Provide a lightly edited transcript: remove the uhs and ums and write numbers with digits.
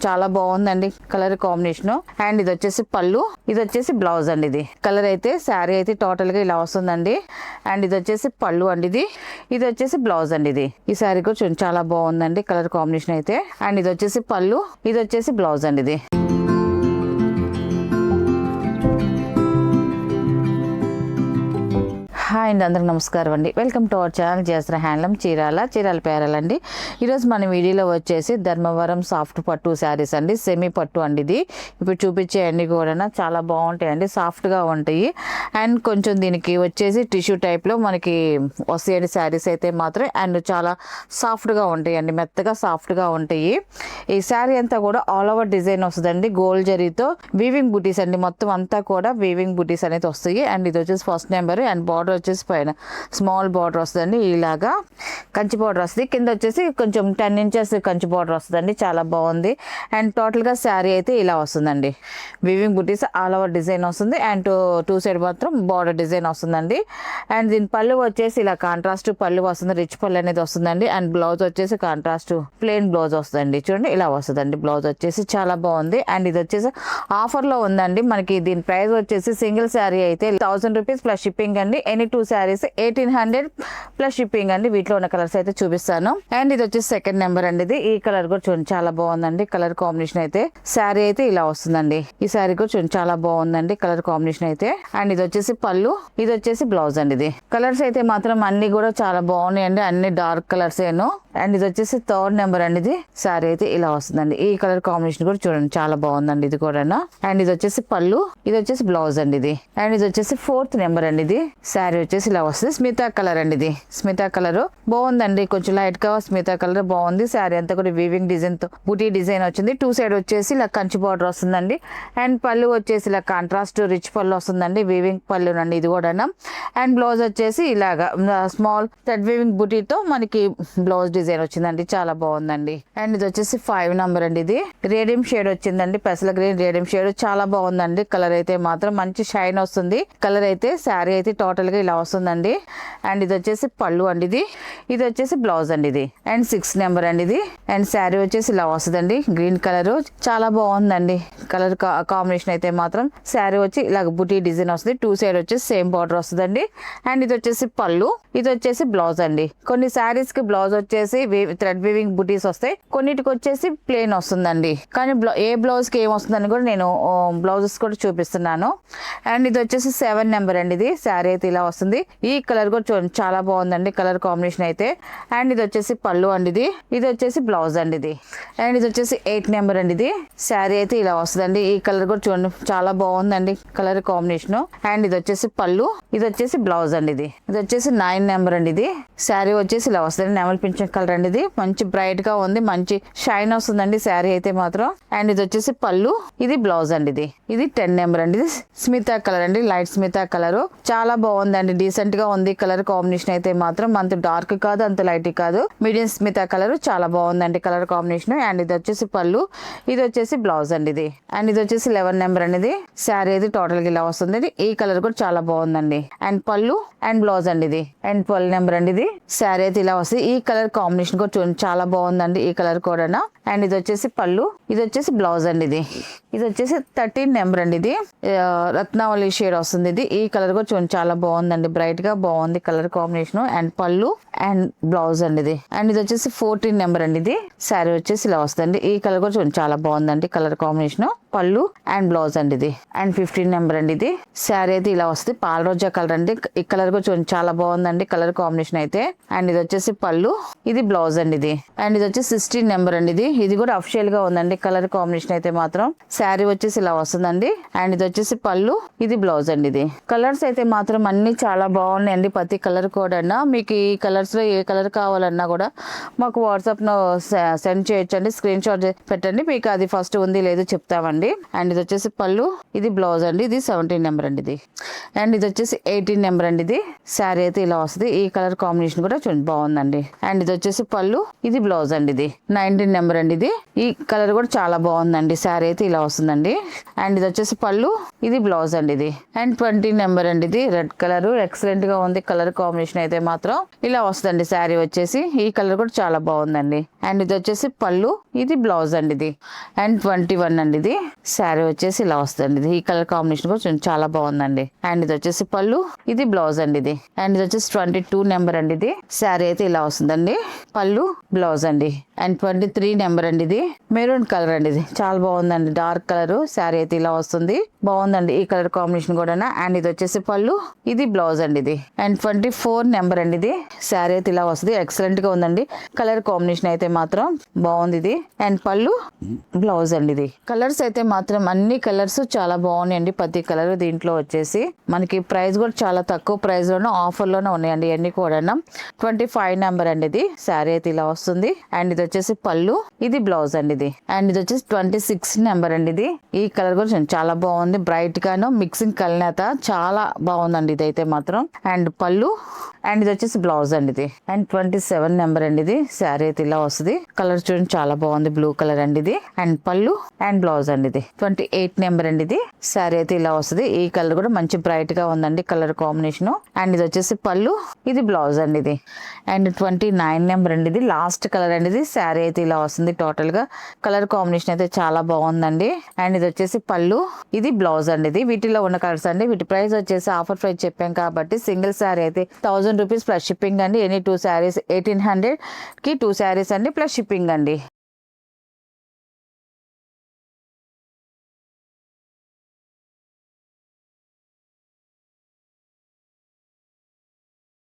చాలా బాగుందండి colour combination. And ఇది వచ్చేసి పళ్ళు, ఇది వచ్చేసి బ్లౌజ్ అండి. ఇది కలర్ అయితే శారీ అయితే టోటల్ గా ఇలా వస్తుందండి. అండ్ ఇది వచ్చేసి పళ్ళు అండి. ఇది వచ్చేసి బ్లౌజ్ అండి. ఈ శారీ కూడా చూడండి చాలా బాగుందండి కలర్ కాంబినేషన్ అయితే. అండ్ ఇది వచ్చేసి పళ్ళు, ఇది వచ్చేసి బ్లౌజ్ అండి. హాయ్ అండి, అందరికి నమస్కారం అండి. Welcome to our channel Jayashree handloom Chirala పేరాలండి. ఈరోజు మన వీడియోలో వచ్చేసి ధర్మవరం సాఫ్ట్ పట్టు శారీస్ అండి, సెమీ పట్టు అండి. ఇది ఇప్పుడు చూపించే అన్ని కూడా చాలా బాగుంటాయండి, సాఫ్ట్గా ఉంటాయి. అండ్ కొంచెం దీనికి వచ్చేసి టిష్యూ టైప్లో మనకి వస్తాయండి శారీస్ అయితే మాత్రం. అండ్ చాలా సాఫ్ట్గా ఉంటాయి అండి, మెత్తగా సాఫ్ట్గా ఉంటాయి. ఈ శారీ అంతా కూడా ఆల్ ఓవర్ డిజైన్ వస్తుందండి, గోల్డ్ జరీతో వీవింగ్ బుటీస్ అండి. మొత్తం అంతా కూడా వీవింగ్ బుటీస్ అనేది వస్తాయి. అండ్ ఇది వచ్చేసి ఫస్ట్ నెంబర్. అండ్ బార్డర్ వచ్చేసి పైన స్మాల్ బార్డర్ వస్తుందండి, ఇలాగా కంచి బార్డర్ వస్తుంది. కింద వచ్చేసి కొంచెం 10 inches కంచి బార్డర్ వస్తుందండి, చాలా బాగుంది. అండ్ టోటల్గా శారీ అయితే ఇలా వస్తుందండి, వీవింగ్ బుటీస్ ఆల్ ఓవర్ డిజైన్ వస్తుంది. అండ్ టూ సైడ్ మాత్రం బార్డర్ డిజైన్ వస్తుందండి. అండ్ దీని పళ్ళు వచ్చేసి ఇలా కాంట్రాస్ట్ పళ్ళు వస్తుంది, రిచ్ పళ్ళు అనేది వస్తుందండి. అండ్ బ్లౌజ్ వచ్చేసి కాంట్రాస్ట్ ప్లెయిన్ బ్లౌజ్ వస్తుందండి, చూడండి ఇలా వస్తుందండి బ్లౌజ్ వచ్చేసి, చాలా బాగుంది. అండ్ ఇది వచ్చేసి ఆఫర్లో ఉందండి మనకి. దీని ప్రైస్ వచ్చేసి సింగిల్ శారీ అయితే 1000 రూపీస్ ప్లస్ షిప్పింగ్ అండి. ఎనీ 2 sarees 1800 ప్లస్ షిప్పింగ్ అండి. వీటిలో ఉన్న కలర్స్ అయితే చూపిస్తాను. అండ్ ఇది వచ్చేసి సెకండ్ నెంబర్ అండి. ఇది ఈ కలర్ కూడా చూడండి చాలా బాగుందండి కలర్ కాంబినేషన్ అయితే. శారీ అయితే ఇలా వస్తుందండి. ఈ శారీ కూడా చూడండి చాలా బాగుందండి కలర్ కాంబినేషన్ అయితే. అండ్ ఇది వచ్చేసి పళ్ళు, ఇది వచ్చేసి బ్లౌజ్ అండి. ఇది కలర్స్ అయితే మాత్రం అన్ని కూడా చాలా బాగున్నాయండి, అన్ని డార్క్ కలర్స్ ఏను. అండ్ ఇది వచ్చేసి థర్డ్ నెంబర్ అండి. ఇది శారీ అయితే ఇలా వస్తుందండి. ఈ కలర్ కాంబినేషన్ కూడా చూడండి చాలా బాగుందండి ఇది కూడా. అండ్ ఇది వచ్చేసి పళ్ళు, ఇది వచ్చేసి బ్లౌజ్ అండి. ఇది అండ్ ఇది వచ్చేసి ఫోర్త్ నెంబర్ అండి. ఇది శారీ వచ్చేసి ఇలా వస్తుంది, స్మితా కలర్ అండి. ఇది స్మితా కలర్ బాగుందండి, కొంచెం లైట్ గా స్మితా కలర్ బాగుంది. శారీ అంతా కూడా వీవింగ్ డిజైన్ తో బుటీ డిజైన్ వచ్చింది. 2 side వచ్చేసి ఇలా కంచి బార్డర్ వస్తుందండి. అండ్ పళ్ళు వచ్చేసి ఇలా కాంట్రాస్ట్ రిచ్ పళ్ళు వస్తుందండి, వీవింగ్ పళ్ళు అండి ఇది కూడా. అండ్ బ్లౌజ్ వచ్చేసి ఇలాగా స్మాల్ థ్రెడ్ వీవింగ్ బుటీతో మనకి బ్లౌజ్ డిజైన్ వచ్చిందండి, చాలా బాగుందండి. అండ్ ఇది వచ్చేసి 5 నెంబర్ అండి. ఇది రేడియం షేడ్ వచ్చిందండి, పెసల గ్రీన్ రేడియం షేడ్, చాలా బాగుందండి. కలర్ అయితే మాత్రం మంచి షైన్ వస్తుంది కలర్ అయితే. శారీ అయితే టోటల్ గా ఇలా వస్తుందండి. అండ్ ఇది వచ్చేసి పళ్ళు అండి. ఇది వచ్చేసి బ్లౌజ్ అండి. ఇది అండ్ 6 నెంబర్ అండి. ఇది అండ్ శారీ వచ్చేసి ఇలా వస్తుందండి, గ్రీన్ కలర్, చాలా బాగుందండి కలర్ కాంబినేషన్ అయితే మాత్రం. శారీ వచ్చి ఇలా బుటీ డిజైన్ వస్తుంది, 2 side వచ్చేసి సేమ్ బార్డర్ వస్తుందండి. అండ్ ఇది వచ్చేసి పళ్ళు, ఇది వచ్చేసి బ్లౌజ్ అండి. కొన్ని శారీస్ కి బ్లౌజ్ వచ్చేసి థ్రెడ్ వీవింగ్ బుటీస్ వస్తాయి, కొన్నిటికి వచ్చేసి ప్లెయిన్ వస్తుందండి. కానీ ఏ బ్లౌజ్ కి ఏం వస్తుందని కూడా నేను బ్లౌజెస్ కూడా చూపిస్తున్నాను. అండ్ ఇది వచ్చేసి 7 నెంబర్ అండి. ఇది శారీ అయితే ఇలా వస్తుంది. ఈ కలర్ కూడా చూడండి చాలా బాగుందండి కలర్ కాంబినేషన్ అయితే. అండ్ ఇది వచ్చేసి పళ్ళు అండి. ఇది వచ్చేసి బ్లౌజ్ అండి. ఇది అండ్ ఇది వచ్చేసి 8 నెంబర్ అండి. ఇది శారీ అయితే ఇలా వస్తుందండి. ఈ కలర్ కూడా చూడండి చాలా బాగుందండి కలర్ కాంబినేషన్. అండ్ ఇది వచ్చేసి పళ్ళు, ఇది వచ్చేసి బ్లౌజ్ అండి. ఇది వచ్చేసి 9 నెంబర్ అండి. ఇది శారీ వచ్చేసి ఇలా వస్తుంది, నెమల్ పింఛన్ కలర్ అండి. ఇది మంచి బ్రైట్ గా ఉంది, మంచి షైన్ వస్తుందండి శారీ అయితే మాత్రం. అండ్ ఇది వచ్చేసి పళ్ళు, ఇది బ్లౌజ్ అండి. ఇది 10 నెంబర్ అండి. ఇది స్మితా కలర్ అండి, లైట్ స్మితా కలర్, చాలా బాగుందండి, డీసెంట్ గా ఉంది కలర్ కాంబినేషన్ అయితే మాత్రం. అంత డార్క్ కాదు, అంత లైట్ కాదు, మీడియం స్మితా కలర్, చాలా బాగుందండి కలర్ కాంబినేషన్. అండ్ ఇది వచ్చేసి పళ్ళు, ఇది వచ్చేసి బ్లౌజ్ అండి. ఇది అండ్ ఇది వచ్చేసి 11 నెంబర్ అండి. శారీ అయితే టోటల్ గా ఇలా వస్తుంది. ఈ కలర్ కూడా చాలా బాగుందండి. అండ్ పళ్ళు అండ్ బ్లౌజ్ అండి. ఇది అండ్ 12 నెంబర్ అండి. ఇది శారీ అయితే ఇలా వస్తుంది. ఈ కలర్ కాంబినేషన్ కూడా చూడండి చాలా బాగుందండి ఈ కలర్ కూడా. అండ్ ఇది వచ్చేసి పళ్ళు, ఇది వచ్చేసి బ్లౌజ్ అండి. ఇది వచ్చేసి 13 నెంబర్ అండి. ఇది రత్నావళి షేడ్ వస్తుంది. ఈ కలర్ కూడా చూడండి చాలా బాగుందండి, బ్రైట్ గా బాగుంది కలర్ కాంబినేషన్. అండ్ పళ్ళు అండ్ బ్లౌజ్ అండి. అండ్ ఇది వచ్చేసి 14 నెంబర్ అండి. ఇది శారీ వచ్చేసి ఇలా వస్తుంది. ఈ కలర్ కూడా చూడండి చాలా బాగుందండి కలర్ కాంబినేషన్, పళ్ళు అండ్ బ్లౌజ్ అండి. ఇది అండ్ 15 నెంబర్ అండి. ఇది శారీ అయితే ఇలా వస్తుంది, పాల రోజా కలర్ అండి. ఈ కలర్ కూడా చూడండి చాలా బాగుందండి కలర్ కాంబినేషన్ అయితే. అండ్ ఇది వచ్చేసి పళ్ళు, ఇది బ్లౌజ్ అండి. అండ్ ఇది వచ్చేసి 16 నెంబర్ అండి. ఇది కూడా అఫిషియల్ గా ఉందండి కలర్ కాంబినేషన్ అయితే మాత్రం. శారీ వచ్చేసి ఇలా వస్తుందండి. అండ్ ఇది వచ్చేసి పళ్ళు, ఇది బ్లౌజ్ అండి. కలర్స్ అయితే మాత్రం అన్ని చాలా బాగున్నాయండి, ప్రతి కలర్ కూడా. మీకు ఈ కలర్స్ లో ఏ కలర్ కావాలన్నా కూడా మాకు వాట్సాప్ లో సెండ్ చేయొచ్చండి, స్క్రీన్ షాట్ పెట్టండి, మీకు అది ఫస్ట్ ఉంది లేదు చెప్తామండి. అండ్ ఇది వచ్చేసి పళ్ళు, ఇది బ్లౌజ్ అండి. ఇది 17 నెంబర్ అండి. అండ్ ఇది వచ్చేసి 18 నెంబర్ అండి. ఇది శారీ అయితే ఇలా వస్తుంది. ఈ కలర్ కాంబినేషన్ కూడా చూడండి బాగుందండి. అండ్ ఇది వచ్చేసి పళ్ళు, ఇది బ్లౌజ్ అండి. ఇది 19 నెంబర్ అండి. ఈ కలర్ కూడా చాలా బాగుందండి, శారీ అయితే ఇలా వస్తుందండి. అండ్ ఇది వచ్చేసి పళ్ళు, ఇది బ్లౌజ్ అండి. అండ్ 20 నెంబర్ అండి. ఇది రెడ్ కలర్ ఎక్సలెంట్ గా ఉంది కలర్ కాంబినేషన్ అయితే మాత్రం. ఇలా వస్తుందండి శారీ వచ్చేసి. ఈ కలర్ కూడా చాలా బాగుందండి. అండ్ ఇది వచ్చేసి పళ్ళు, ఇది బ్లౌజ్ అండి ఇది. అండ్ 21 అండి ఇది. శారీ వచ్చేసి ఇలా వస్తుంది. ఇది ఈ కలర్ కాంబినేషన్ కూడా చాలా బాగుందండి. అండ్ ఇది వచ్చేసి పళ్ళు, ఇది బ్లౌజ్ అండి ఇది. అండ్ ఇది వచ్చేసి 22 నెంబర్ అండి ఇది. శారీ అయితే ఇలా వస్తుందండి. పళ్ళు, బ్లౌజ్ అండి. అండ్ 23 నెంబర్ అండి ఇది. మెరూన్ కలర్ అండి ఇది. చాలా బాగుందండి. Dark colour. శారీ అయితే ఇలా వస్తుంది. బాగుందండి ఈ కలర్ కాంబినేషన్ కూడా. అండ్ ఇది వచ్చేసి పళ్ళు, ఇది బ్లౌజ్ అండి ఇది. అండ్ 24 నెంబర్ అండి ఇది. శారీ అయితే ఇలా వస్తుంది. ఎక్సలెంట్ గా ఉందండి. కలర్ కాంబినేషన్ అయితే మాత్రం బాగుంది ఇది. అండ్ పళ్ళు, బ్లౌజ్ అండి ఇది. కలర్స్ అయితే మాత్రం అన్ని కలర్స్ చాలా బాగున్నాయండి. ప్రతి కలర్ దీంట్లో వచ్చేసి మనకి ప్రైస్ కూడా చాలా తక్కువ ప్రైస్ లోనే ఆఫర్ లోనే ఉన్నాయండి. ఇవన్నీ కూడా 25 నెంబర్ అండి ఇది. శారీ అయితే ఇలా వస్తుంది. అండ్ ఇది వచ్చేసి పళ్ళు, ఇది బ్లౌజ్ అండి ఇది. అండ్ ఇది వచ్చేసి 26 నెంబర్ అండి ఇది. ఈ కలర్ కూడా చాలా బాగుంది. బ్రైట్ గాను మిక్సింగ్ కలనేత చాలా బాగుందండి ఇదైతే మాత్రం. అండ్ పళ్ళు, అండ్ ఇది వచ్చేసి బ్లౌజ్ అండి ఇది. అండ్ 27 నెంబర్ అండి ఇది. శారీ అయితే ఇలా వస్తుంది. కలర్ చూడండి చాలా బాగుంది. బ్లూ కలర్ అండి ఇది. అండ్ పళ్ళు అండ్ బ్లౌజ్ అండి ఇది. 28 నెంబర్ అండి ఇది. శారీ అయితే ఇలా వస్తుంది. ఈ కలర్ కూడా మంచి బ్రైట్ గా ఉందండి కలర్ కాంబినేషన్. అండ్ ఇది వచ్చేసి పళ్ళు, ఇది బ్లౌజ్ అండి ఇది. అండ్ 29 నెంబర్ అండి ఇది. లాస్ట్ కలర్ అండి ఇది. శారీ అయితే ఇలా వస్తుంది. టోటల్ గా కలర్ కాంబినేషన్ అయితే చాలా బాగుందండి. అండ్ ఇది వచ్చేసి పళ్ళు, ఇది బ్లౌజ్ అండి ఇది. వీటిలో ఉన్న కలర్స్ అండి. వీటి ప్రైస్ వచ్చేసి ఆఫర్ ప్రైస్ చెప్పాం కాబట్టి సింగిల్ శారీ అయితే 1000 రూపీస్ ప్లస్ షిప్పింగ్ అండి. ఎనీ 2 శారీస్ 1800 కి 2 శారీస్ అండి ప్లస్ షిప్పింగ్ అండి.